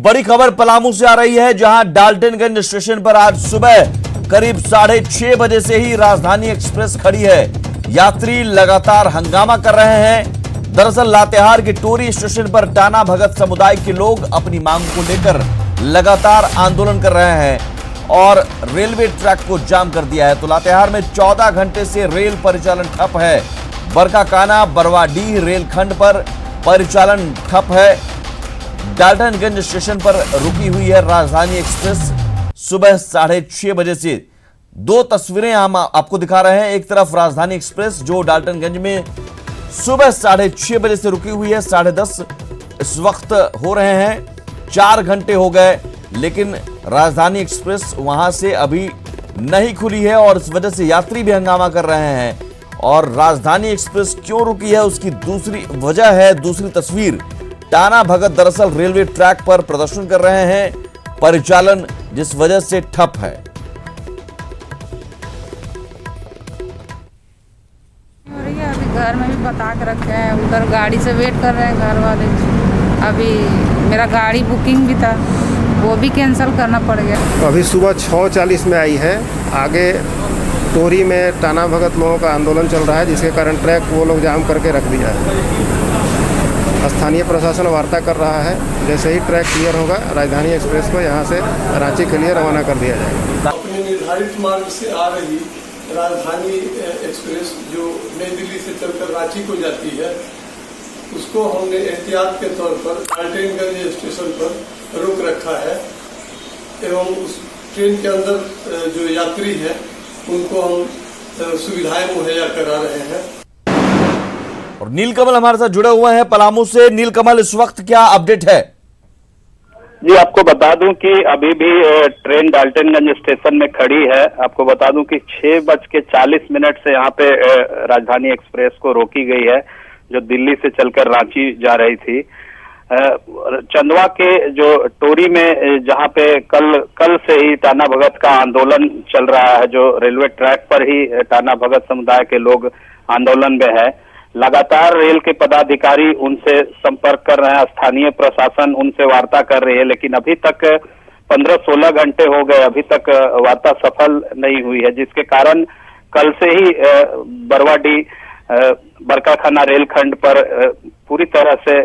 बड़ी खबर पलामू से आ रही है, जहां डाल्टनगंज स्टेशन पर आज सुबह करीब 6:30 बजे से ही राजधानी एक्सप्रेस खड़ी है। यात्री लगातार हंगामा कर रहे हैं। दरअसल लातेहार के टोरी स्टेशन पर टाना भगत समुदाय के लोग अपनी मांग को लेकर लगातार आंदोलन कर रहे हैं और रेलवे ट्रैक को जाम कर दिया है। तो लातेहार में 14 घंटे से रेल परिचालन ठप है। बरकाकाना बरवाडीह रेलखंड पर परिचालन ठप है। डाल्टनगंज स्टेशन पर रुकी हुई है राजधानी एक्सप्रेस सुबह 6:30 बजे से। दो तस्वीरें हम आपको दिखा रहे हैं। एक तरफ राजधानी एक्सप्रेस जो डाल्टनगंज में सुबह 6:30 बजे से रुकी हुई है, 10:30 इस वक्त हो रहे हैं। 4 घंटे हो गए, लेकिन राजधानी एक्सप्रेस वहां से अभी नहीं खुली है और इस वजह से यात्री भी हंगामा कर रहे हैं। और राजधानी एक्सप्रेस क्यों रुकी है उसकी दूसरी वजह है, दूसरी तस्वीर। टाना भगत दरअसल रेलवे ट्रैक पर प्रदर्शन कर रहे हैं, परिचालन जिस वजह से ठप है। अभी घर में भी बता के रखे हैं, उधर गाड़ी से वेट कर रहे हैं घर वाले। अभी मेरा गाड़ी बुकिंग भी था, वो भी कैंसिल करना पड़ गया। अभी सुबह 6:40 में आई है। आगे टोरी में टाना भगत लोगों का आंदोलन चल रहा है, जिसके कारण ट्रैक वो लोग जाम करके रख दिया है। स्थानीय प्रशासन वार्ता कर रहा है, जैसे ही ट्रैक क्लियर होगा राजधानी एक्सप्रेस को यहाँ से रांची के लिए रवाना कर दिया जाएगा। अपने निर्धारित मार्ग से आ रही राजधानी एक्सप्रेस जो नई दिल्ली से चलकर रांची को जाती है, उसको हमने एहतियात के तौर पर डाल्टनगंज स्टेशन पर रोक रखा है एवं उस ट्रेन के अंदर जो यात्री हैं उनको हम सुविधाएं मुहैया करा रहे हैं। और नीलकमल हमारे साथ जुड़े हुए हैं पलामू से। नीलकमल, इस वक्त क्या अपडेट है? जी, आपको बता दूं कि अभी भी ट्रेन डाल्टनगंज स्टेशन में खड़ी है। आपको बता दूं कि 6:40 से यहाँ पे राजधानी एक्सप्रेस को रोकी गई है, जो दिल्ली से चलकर रांची जा रही थी। चंदवा के जो टोरी में जहाँ पे कल से ही टाना भगत का आंदोलन चल रहा है, जो रेलवे ट्रैक पर ही टाना भगत समुदाय के लोग आंदोलन में है। लगातार रेल के पदाधिकारी उनसे संपर्क कर रहे हैं, स्थानीय प्रशासन उनसे वार्ता कर रही है, लेकिन अभी तक 15-16 घंटे हो गए, अभी तक वार्ता सफल नहीं हुई है, जिसके कारण कल से ही बरवाडीह बरकाखाना रेलखंड पर पूरी तरह से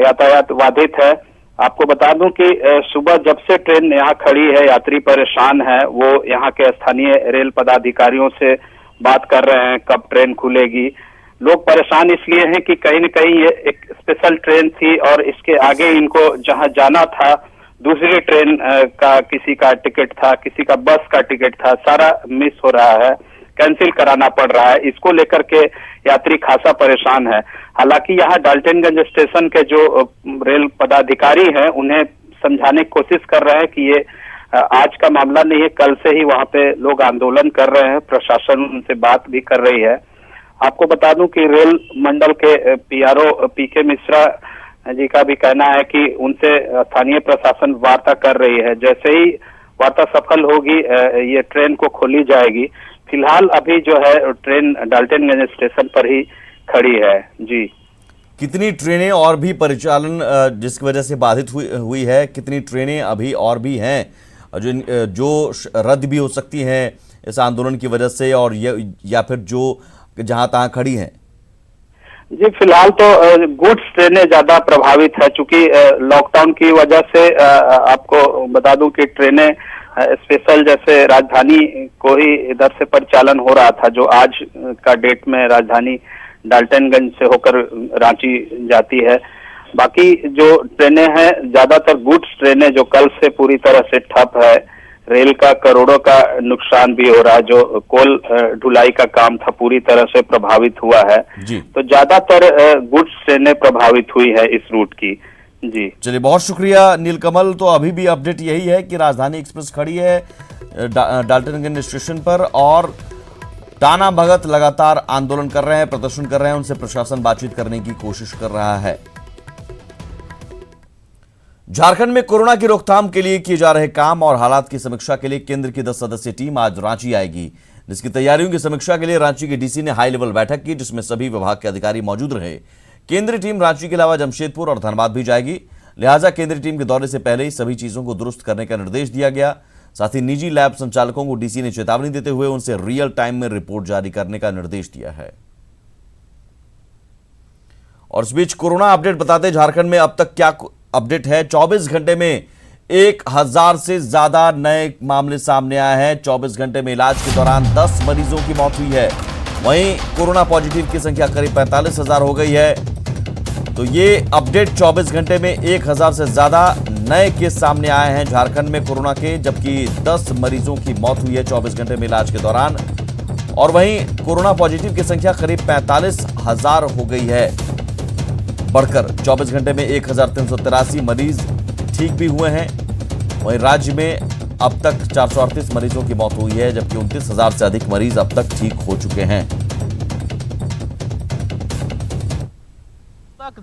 यातायात बाधित है। आपको बता दूं कि सुबह जब से ट्रेन यहाँ खड़ी है, यात्री परेशान है। वो यहाँ के स्थानीय रेल पदाधिकारियों से बात कर रहे हैं कब ट्रेन खुलेगी। लोग परेशान इसलिए हैं कि कहीं न कहीं ये एक स्पेशल ट्रेन थी और इसके आगे इनको जहां जाना था दूसरी ट्रेन का किसी का टिकट था, किसी का बस का टिकट था, सारा मिस हो रहा है, कैंसिल कराना पड़ रहा है। इसको लेकर के यात्री खासा परेशान है। हालांकि यहाँ डाल्टनगंज स्टेशन के जो रेल पदाधिकारी हैं उन्हें समझाने की कोशिश कर रहे हैं कि ये आज का मामला नहीं है, कल से ही वहाँ पे लोग आंदोलन कर रहे हैं। प्रशासन उनसे बात भी कर रही है। आपको बता दूं कि रेल मंडल के पीआरओ पीके मिश्रा जी का भी कहना है कि उनसे स्थानीय प्रशासन वार्ता कर रही है। जैसे ही वार्ता सफल होगी ये ट्रेन को खोली जाएगी। फिलहाल अभी जो है ट्रेन डाल्टनगंज स्टेशन पर ही खड़ी है। जी, कितनी ट्रेनें और भी परिचालन जिसकी वजह से बाधित हुई है? कितनी ट्रेनें अभी और भी हैं जो रद्द भी हो सकती हैं इस आंदोलन की वजह से, और या फिर जो जहां तहां खड़ी हैं? जी, फिलहाल तो गुड्स ट्रेनें ज्यादा प्रभावित है, चूंकि लॉकडाउन की वजह से आपको बता दूं कि ट्रेनें स्पेशल जैसे राजधानी को ही इधर से परिचालन हो रहा था, जो आज का डेट में राजधानी डाल्टनगंज से होकर रांची जाती है। बाकी जो ट्रेनें हैं ज्यादातर गुड्स ट्रेनें जो कल से पूरी तरह से ठप है। रेल का करोड़ों का नुकसान भी हो रहा है, जो कोल ढुलाई का काम था पूरी तरह से प्रभावित हुआ है। तो ज्यादातर गुड्स ट्रेनें प्रभावित हुई है इस रूट की। जी, चलिए, बहुत शुक्रिया नीलकमल। तो अभी भी अपडेट यही है कि राजधानी एक्सप्रेस खड़ी है डाल्टनगंज स्टेशन पर और टाना भगत लगातार आंदोलन कर रहे हैं, प्रदर्शन कर रहे हैं, उनसे प्रशासन बातचीत करने की कोशिश कर रहा है। झारखंड में कोरोना की रोकथाम के लिए किए जा रहे काम और हालात की समीक्षा के लिए केंद्र की 10 सदस्यीय टीम आज रांची आएगी, जिसकी तैयारियों की समीक्षा के लिए रांची के डीसी ने हाई लेवल बैठक की, जिसमें सभी विभाग के अधिकारी मौजूद रहे। केंद्रीय टीम रांची के अलावा जमशेदपुर और धनबाद भी जाएगी। लिहाजा केंद्रीय टीम के दौरे से पहले ही सभी चीजों को दुरुस्त करने का निर्देश दिया गया। साथ ही निजी लैब संचालकों को डीसी ने चेतावनी देते हुए उनसे रियल टाइम में रिपोर्ट जारी करने का निर्देश दिया है। और इस बीच कोरोना अपडेट बताते झारखंड में अब तक क्या अपडेट है। 24 घंटे में 1000 से ज्यादा नए मामले सामने आए हैं। 24 घंटे में इलाज के दौरान 10 मरीजों की मौत हुई है। वहीं कोरोना पॉजिटिव की संख्या करीब 45,000 हो गई है। तो ये अपडेट 24 घंटे में 1000 से ज्यादा नए केस सामने आए हैं झारखंड में कोरोना के, जबकि 10 मरीजों की मौत हुई है 24 घंटे में इलाज के दौरान। और वहीं कोरोना पॉजिटिव की संख्या करीब 45,000 हो गई है, बढ़कर 24 घंटे में 1383 मरीज ठीक भी हुए हैं। वहीं राज्य में अब तक 438 मरीजों की मौत हुई है, जबकि 29,000 से अधिक मरीज अब तक ठीक हो चुके हैं।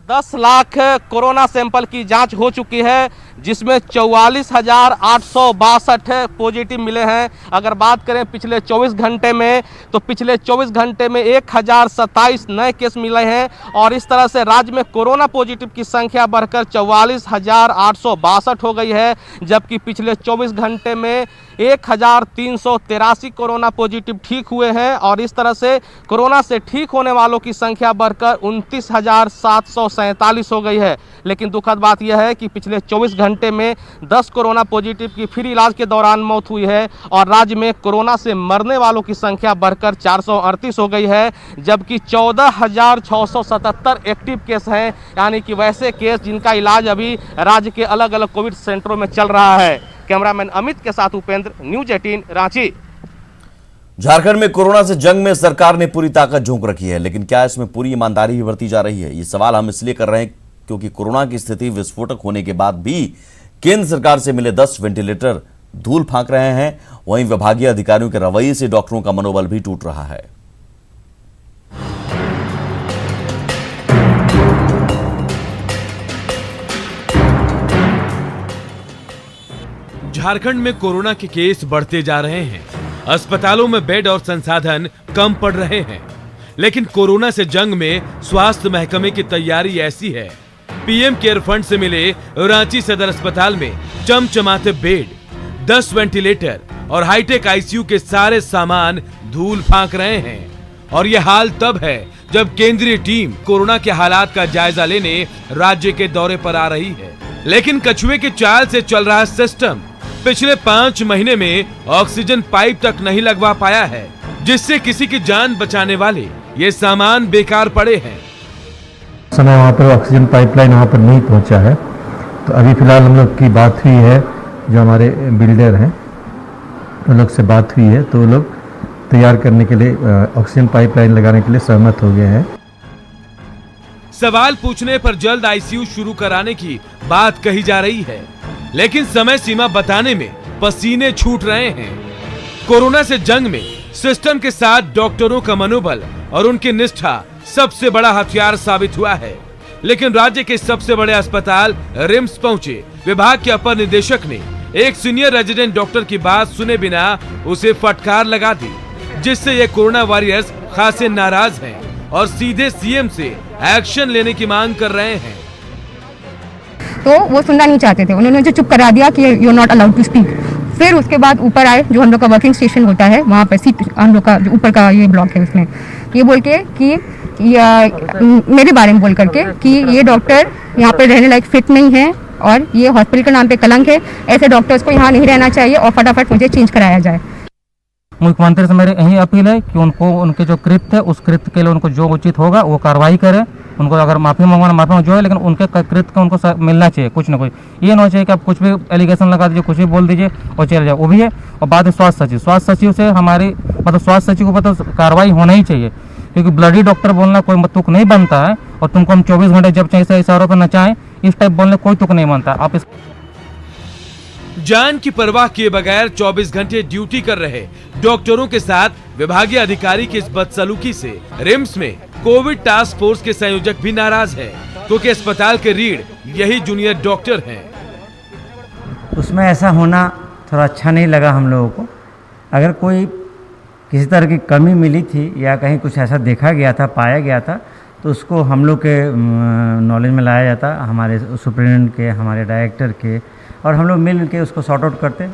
10 लाख कोरोना सैंपल की जांच हो चुकी है, जिसमें 44,862 पॉजिटिव मिले हैं। अगर बात करें पिछले 24 घंटे में, तो पिछले 24 घंटे में 1027 नए केस मिले हैं। और इस तरह से राज्य में कोरोना पॉजिटिव की संख्या बढ़कर 44,862 हो गई है, जबकि पिछले 24 घंटे में 1,383 कोरोना पॉजिटिव ठीक हुए हैं। और इस तरह से कोरोना से ठीक होने वालों की संख्या बढ़कर 29,747 हो गई है। लेकिन दुखद बात यह है कि पिछले 24 घंटे में 10 कोरोना पॉजिटिव की फिर इलाज के दौरान मौत हुई है। और राज्य में कोरोना से मरने वालों की संख्या बढ़कर 438 हो गई है, जबकि 14,677 एक्टिव केस हैं, यानी कि वैसे केस जिनका इलाज अभी राज्य के अलग अलग कोविड सेंटरों में चल रहा है। कैमरामैन अमित के साथ उपेंद्र, न्यूज 18 रांची। झारखंड में कोरोना से जंग में सरकार ने पूरी ताकत झोंक रखी है, लेकिन क्या इसमें पूरी ईमानदारी भी बरती जा रही है? ये सवाल हम इसलिए कर रहे हैं क्योंकि कोरोना की स्थिति विस्फोटक होने के बाद भी केंद्र सरकार से मिले 10 वेंटिलेटर धूल फांक रहे हैं। वहीं विभागीय अधिकारियों के रवैये से डॉक्टरों का मनोबल भी टूट रहा है। झारखंड में कोरोना के केस बढ़ते जा रहे हैं। अस्पतालों में बेड और संसाधन कम पड़ रहे हैं, लेकिन कोरोना से जंग में स्वास्थ्य महकमे की तैयारी ऐसी है। पीएम केयर फंड से मिले रांची सदर अस्पताल में चमचमाते बेड, 10 वेंटिलेटर और हाईटेक आईसीयू के सारे सामान धूल फांक रहे हैं। और यह हाल तब है जब केंद्रीय टीम कोरोना के हालात का जायजा लेने राज्य के दौरे पर आ रही है। लेकिन कछुए के चाल से चल रहा सिस्टम पिछले 5 महीने में ऑक्सीजन पाइप तक नहीं लगवा पाया है, जिससे किसी की जान बचाने वाले ये सामान बेकार पड़े हैं। समय वहाँ पर ऑक्सीजन पाइपलाइन वहाँ पर नहीं पहुँचा है, तो अभी फिलहाल हम लोग की बात हुई है, जो हमारे बिल्डर हैं उन लोग से बात हुई है, तो वो लोग तैयार करने के लिए ऑक्सीजन पाइपलाइन लगाने के लिए सहमत हो गए हैं। सवाल पूछने पर जल्द आईसीयू शुरू कराने की बात कही जा रही है, लेकिन समय सीमा बताने में पसीने छूट रहे हैं। कोरोना से जंग में सिस्टम के साथ डॉक्टरों का मनोबल और उनकी निष्ठा सबसे बड़ा हथियार साबित हुआ है। लेकिन राज्य के सबसे बड़े अस्पताल रिम्स पहुंचे विभाग के अपर निदेशक ने एक सीनियर रेजिडेंट डॉक्टर की बात सुने बिना उसे फटकार लगा दी, जिससे ये कोरोना वॉरियर्स खासे नाराज हैं और सीधे सीएम से एक्शन लेने की मांग कर रहे हैं। तो वो सुनना नहीं चाहते थे, उन्होंने जो चुप करा दिया कि you are not allowed to speak. फिर उसके बाद ऊपर आए, जो हम लोग का वर्किंग स्टेशन होता है वहाँ पर सीट, हम लोग का जो ऊपर का ये ब्लॉक है, उसमें ये बोल के कि मेरे बारे में बोल करके कि ये डॉक्टर यहाँ पे रहने लायक फिट नहीं है और ये हॉस्पिटल के नाम पे कलंक है, ऐसे डॉक्टर्स को यहाँ नहीं रहना चाहिए और फटाफट मुझे चेंज कराया जाए। मुख्यमंत्री से मेरी यही अपील है कि उनको उनके जो कृत्य है उस कृत्य के लिए उनको जो उचित होगा वो कार्रवाई करें। उनको अगर माफी मंगवाना माफी जो है, लेकिन उनके कृत्य का उनको मिलना चाहिए कुछ ना कुछ। ये ना चाहिए कि आप कुछ भी एलिगेशन लगा दीजिए, कुछ भी बोल दीजिए और चले जाए। वो भी है। और बात है स्वास्थ्य सचिव से हमारी मतलब स्वास्थ्य सचिव को पता कार्रवाई होना ही चाहिए, क्योंकि ब्लडी डॉक्टर बोलना कोई तुक नहीं बनता है। और तुमको हम 24 घंटे जब चाहिए इस आरोप पर नचाएं, इस टाइप बोलने कोई तुक नहीं बनता। आप इस जान की परवाह किए बगैर 24 घंटे ड्यूटी कर रहे डॉक्टरों के साथ विभागीय अधिकारी की इस बदसलूकी से रिम्स में कोविड टास्क फोर्स के संयोजक भी नाराज है, क्योंकि अस्पताल के रीढ़ यही जूनियर डॉक्टर हैं। उसमें ऐसा होना थोड़ा अच्छा नहीं लगा हम लोगों को। अगर कोई किसी तरह की कमी मिली थी या कहीं कुछ ऐसा देखा गया था, पाया गया था, तो उसको हम लोग के नॉलेज में लाया जाता, हमारे सुप्रिटेंडेंट के, हमारे डायरेक्टर के, और हम लोग मिल के उसको सॉर्ट आउट करते।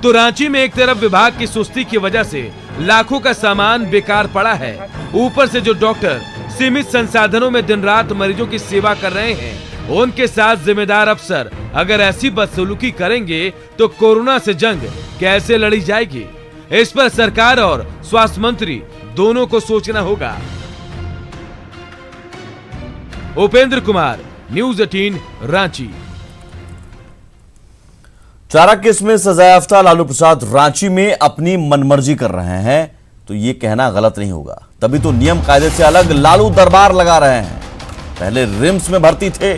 तो रांची में एक तरफ विभाग की सुस्ती की वजह से लाखों का सामान बेकार पड़ा है, ऊपर से जो डॉक्टर सीमित संसाधनों में दिन रात मरीजों की सेवा कर रहे हैं, उनके साथ जिम्मेदार अफसर अगर ऐसी बदसलूकी करेंगे तो कोरोना से जंग कैसे लड़ी जाएगी? इस पर सरकार और स्वास्थ्य मंत्री दोनों को सोचना होगा। उपेंद्र कुमार, न्यूज़ 18 रांची। चारा केस में सजायाफ्ता लालू प्रसाद रांची में अपनी मनमर्जी कर रहे हैं तो ये कहना गलत नहीं होगा। तभी तो नियम कायदे से अलग लालू दरबार लगा रहे हैं। पहले रिम्स में भर्ती थे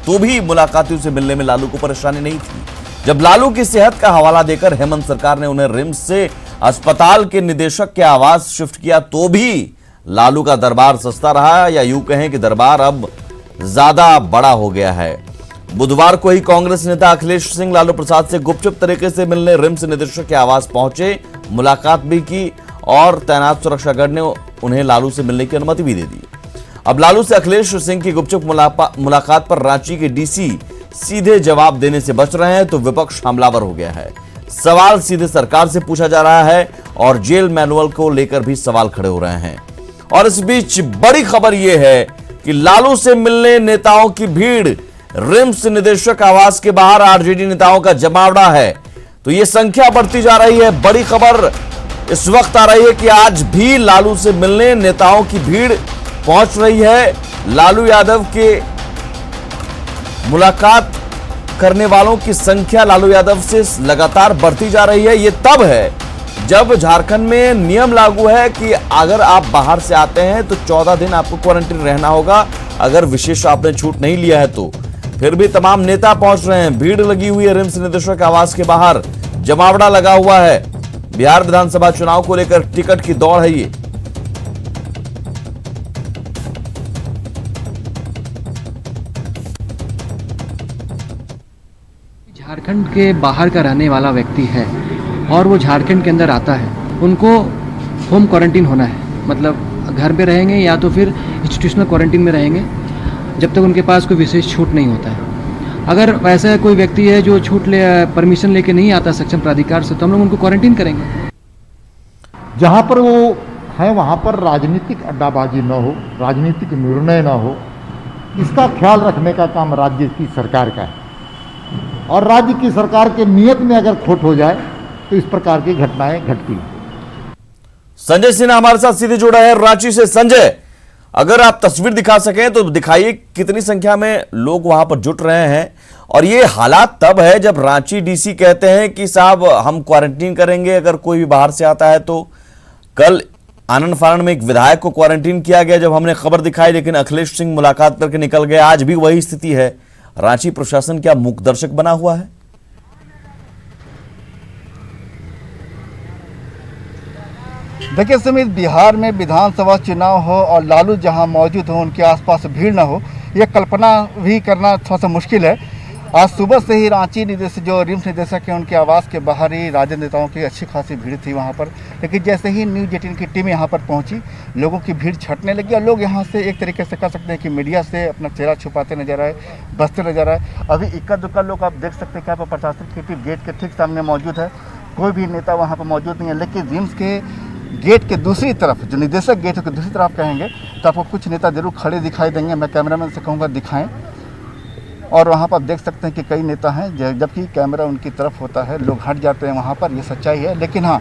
तो भी मुलाकातियों से मिलने में लालू को परेशानी नहीं थी। जब लालू की सेहत का हवाला देकर हेमंत सरकार ने उन्हें रिम्स से अस्पताल के निदेशक के आवास शिफ्ट किया तो भी लालू का दरबार सस्ता रहा, या यूं कहें कि दरबार अब ज्यादा बड़ा हो गया है। बुधवार को ही कांग्रेस नेता अखिलेश सिंह लालू प्रसाद से गुपचुप तरीके से मिलने रिम्स निदेशक के आवास पहुंचे, मुलाकात भी की और तैनात सुरक्षागढ़ ने उन्हें लालू से मिलने की अनुमति भी दे दी। अब लालू से अखिलेश सिंह की गुपचुप मुलाकात पर रांची के डीसी सीधे जवाब देने से बच रहे हैं तो विपक्ष हमलावर हो गया है। सवाल सीधे सरकार से पूछा जा रहा है और जेल मैनुअल को लेकर भी सवाल खड़े हो रहे हैं। और इस बीच बड़ी खबर यह है कि लालू से मिलने नेताओं की भीड़, रिम्स निदेशक आवास के बाहर आरजेडी नेताओं का जमावड़ा है तो यह संख्या बढ़ती जा रही है। बड़ी खबर इस वक्त आ रही है कि आज भी लालू से मिलने नेताओं की भीड़ पहुंच रही है। लालू यादव के मुलाकात करने वालों की संख्या लालू यादव से लगातार बढ़ती जा रही है। यह तब है जब झारखंड में नियम लागू है कि अगर आप बाहर से आते हैं तो 14 दिन आपको क्वारंटीन रहना होगा। अगर विशेष आपने छूट नहीं लिया है तो फिर भी तमाम नेता पहुंच रहे हैं। भीड़ लगी हुई है रिम्स निदेशक आवास के बाहर, जमावड़ा लगा हुआ है। बिहार विधानसभा चुनाव को लेकर टिकट की दौड़ है ये। झारखंड के बाहर का रहने वाला व्यक्ति है और वो झारखंड के अंदर आता है, उनको होम क्वारंटीन होना है, मतलब घर पे रहेंगे या तो फिर इंस्टीट्यूशनल क्वारंटीन में रहेंगे जब तक उनके पास कोई विशेष छूट नहीं होता है। अगर वैसा कोई व्यक्ति है जो परमिशन लेके नहीं आता सक्षम प्राधिकार से तो हम लोग उनको क्वारंटीन करेंगे। जहाँ पर वो है वहाँ पर राजनीतिक अड्डाबाजी न हो, राजनीतिक निर्णय न हो, इसका ख्याल रखने का काम राज्य की सरकार का है। और राज्य की सरकार के नियत में अगर खोट हो जाए तो इस प्रकार की घटनाएं घटती हैं। संजय सिन्हा हमारे साथ सीधे जुड़ा है रांची से। संजय, अगर आप तस्वीर दिखा सकें तो दिखाइए कितनी संख्या में लोग वहां पर जुट रहे हैं। और ये हालात तब है जब रांची डीसी कहते हैं कि साहब हम क्वारंटीन करेंगे अगर कोई भी बाहर से आता है तो। कल आनंद फानन में एक विधायक को क्वारंटीन किया गया जब हमने खबर दिखाई, लेकिन अखिलेश सिंह मुलाकात करके निकल गए। आज भी वही स्थिति है। रांची प्रशासन क्या मूक दर्शक बना हुआ है? देखिए सुमित, बिहार में विधानसभा चुनाव हो और लालू जहां मौजूद हो उनके आसपास भीड़ न हो, यह कल्पना भी करना थोड़ा सा मुश्किल है। आज सुबह से ही रांची निदेशक जो रिम्स निदेशक है उनके आवास के बाहर ही राजद नेताओं की अच्छी खासी भीड़ थी वहां पर। लेकिन जैसे ही न्यूज़ 18 की टीम यहां पर पहुंची, लोगों की भीड़ छटने लगी और लोग यहां से एक तरीके से कह सकते हैं कि मीडिया से अपना चेहरा छुपाते नजर आए, बसते नजर आए। अभी इक्का दुक्का लोग आप देख सकते हैं कि प्रशासन की टीम गेट के ठीक सामने मौजूद है, कोई भी नेता वहाँ पर मौजूद नहीं है। लेकिन रिम्स के गेट के दूसरी तरफ, जो निदेशक गेट के दूसरी तरफ कहेंगे तो आपको कुछ नेता जरूर खड़े दिखाई देंगे। मैं कैमरामैन से कहूँगा दिखाएं। और वहाँ पर आप देख सकते हैं कि कई नेता हैं, जबकि कैमरा उनकी तरफ होता है, लोग हट जाते हैं वहाँ पर, ये सच्चाई है। लेकिन हाँ,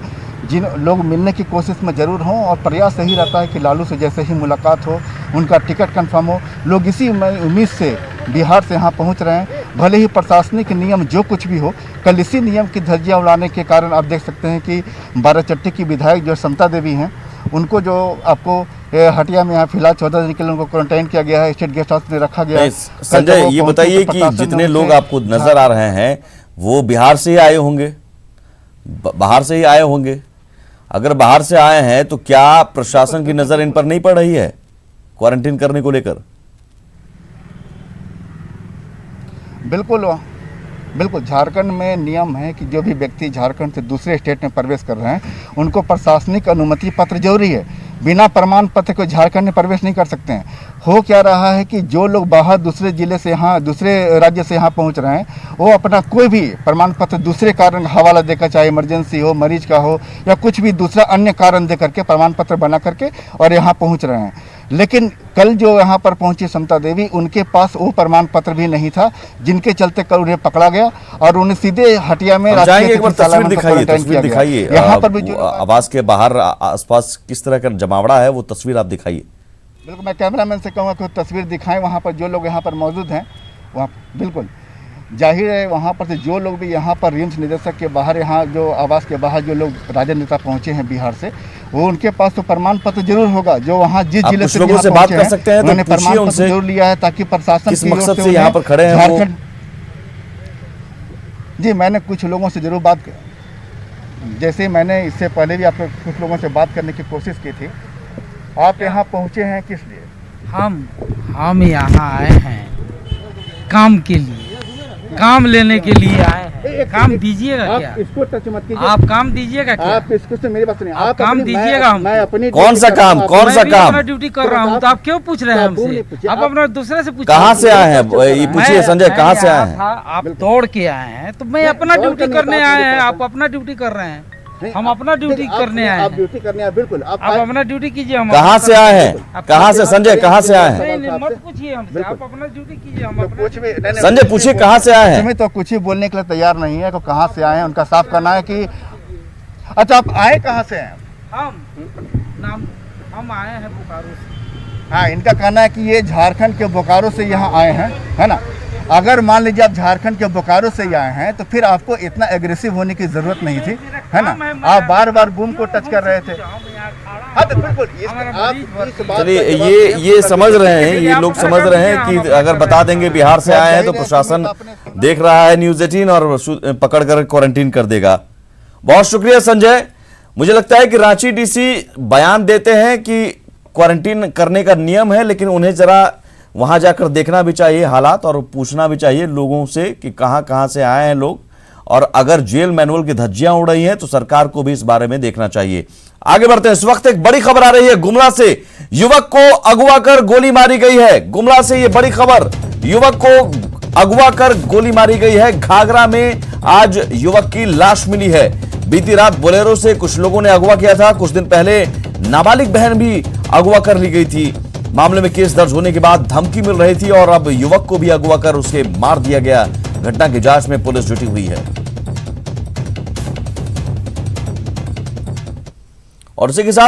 जिन लोग मिलने की कोशिश में ज़रूर हों और प्रयास यही रहता है कि लालू से जैसे ही मुलाकात हो, उनका टिकट कंफर्म हो। लोग इसी उम्मीद से बिहार से यहाँ पहुँच रहे हैं। भले ही प्रशासनिक नियम जो कुछ भी हो, कल इसी नियम की धज्जियाँ उड़ाने के कारण आप देख सकते हैं कि बाराचट्टी की विधायक जो समता देवी हैं, उनको जो आपको हटिया में यहाँ फिलहाल 14 दिन के लिए उनको क्वारंटाइन किया गया है, स्टेट गेस्ट हाउस में रखा गया है। संजय, ये बताइए कि जितने लोग आपको नजर आ रहे हैं वो बिहार से ही आए होंगे, बाहर से ही आए होंगे। अगर बाहर से आए हैं तो क्या प्रशासन की नजर इन पर नहीं पड़ रही है क्वारंटीन करने को लेकर? बिल्कुल झारखंड में नियम है कि जो भी व्यक्ति झारखंड से दूसरे स्टेट में प्रवेश कर रहे हैं उनको प्रशासनिक अनुमति पत्र जरूरी है। बिना प्रमाण पत्र को झारखंड में प्रवेश नहीं कर सकते हैं। हो क्या रहा है कि जो लोग बाहर दूसरे जिले से यहाँ, दूसरे राज्य से यहाँ पहुँच रहे हैं, वो अपना कोई भी प्रमाण पत्र दूसरे कारण हवाला देकर, चाहे इमरजेंसी हो, मरीज का हो या कुछ भी दूसरा अन्य कारण दे करके प्रमाण पत्र बना करके और यहाँ पहुँच रहे हैं। लेकिन कल जो यहाँ पर पहुंची समता देवी, उनके पास वो प्रमाण पत्र भी नहीं था, जिनके चलते कल उन्हें पकड़ा गया और उन्हें सीधे हटिया में एक बार तस्वीर दिखाइए यहाँ पर भी जो आवास के बाहर आसपास किस तरह का जमावड़ा है, वो तस्वीर आप दिखाइए। बिल्कुल, मैं कैमरामैन से कहूँगा कि तस्वीर दिखाएं वहाँ पर जो लोग यहाँ पर मौजूद हैं। वहाँ बिल्कुल जाहिर है वहाँ पर से जो लोग भी यहाँ पर रिम्स निदेशक के बाहर, यहाँ जो आवास के बाहर जो लोग राजद नेता पहुँचे हैं बिहार से, वो उनके पास तो प्रमाण पत्र जरूर होगा। जो वहाँ जिस जिले से लोगों से बात कर सकते हैं, उन्होंने प्रमाण पत्र जरूर लिया है ताकि प्रशासन किस मकसद से यहाँ पर खड़े हैं वो? जी, मैंने कुछ लोगों से जरूर बात, जैसे मैंने इससे पहले भी आपको कुछ लोगों से बात करने की कोशिश की थी। आप यहाँ पहुँचे हैं किस लिए? हम यहाँ आए हैं काम के लिए, काम लेने के लिए आए हैं। काम दीजिएगा क्या? इसको टच मत कीजिए। आप काम दीजिएगा क्या? आप इसको से मेरी बात सुनिए। आप काम दीजिएगा। मैं अपनी कौन सा काम? मैं अपना ड्यूटी कर रहा हूँ, तो आप क्यों पूछ रहे हैं हमसे? आप अपना दूसरे से पूछिए। कहाँ से आए हैं ये पूछिए संजय, कहाँ से आए हैं? आप दौड़ के आए हैं तो मैं अपना ड्यूटी करने आए हैं, आप अपना ड्यूटी कर रहे हैं, हम अपना ड्यूटी करने आए हैं। आप ड्यूटी करने आए, बिल्कुल आप अपना ड्यूटी कीजिए। हम कहाँ से आए हैं? कहाँ से संजय, कहाँ से आए हैं? नहीं, मत पूछिए हमसे, आप अपना ड्यूटी कीजिए। हम कुछ भी संजय पूछिए कहाँ से आए हैं? हमें तो कुछ ही बोलने के लिए तैयार नहीं है। तो कहाँ से आए हैं उनका साफ करना है कि अच्छा आप आए कहाँ से हैं? हम आए हैं बोकारो से। हाँ, इनका कहना है कि ये झारखंड के बोकारो से यहाँ आए हैं, है ना। अगर मान लीजिए आप झारखंड के बोकारो से आए हैं तो फिर आपको इतना एग्रेसिव होने की जरूरत नहीं थी, है ना। आप बार बार बूम को टच कर रहे थे। हाँ तो बिल्कुल चलिए, ये समझ रहे हैं, ये लोग समझ रहे हैं कि अगर बता देंगे बिहार से आए हैं तो प्रशासन देख रहा है न्यूज़ 18 और पकड़कर क्वारंटीन कर देगा। बहुत शुक्रिया संजय। मुझे लगता है कि रांची डीसी बयान देते हैं कि क्वारंटीन करने का नियम है, लेकिन उन्हें जरा वहां जाकर देखना भी चाहिए हालात और पूछना भी चाहिए लोगों से कि कहां से आए हैं लोग, और अगर जेल मैनुअल की धज्जियां उड़ रही हैं तो सरकार को भी इस बारे में देखना चाहिए। आगे बढ़ते हैं। इस वक्त एक बड़ी खबर आ रही है गुमला से, युवक को अगवा कर गोली मारी गई है। गुमला से ये बड़ी खबर, युवक को अगवा कर गोली मारी गई है। घाघरा में आज युवक की लाश मिली है। बीती रात बोलेरो से कुछ लोगों ने अगवा किया था। कुछ दिन पहले नाबालिग बहन भी अगवा कर ली गई थी। मामले में केस दर्ज होने के बाद धमकी मिल रही थी और अब युवक को भी अगवा कर उसे मार दिया गया। घटना की जांच में पुलिस जुटी हुई है। और इसी के साथ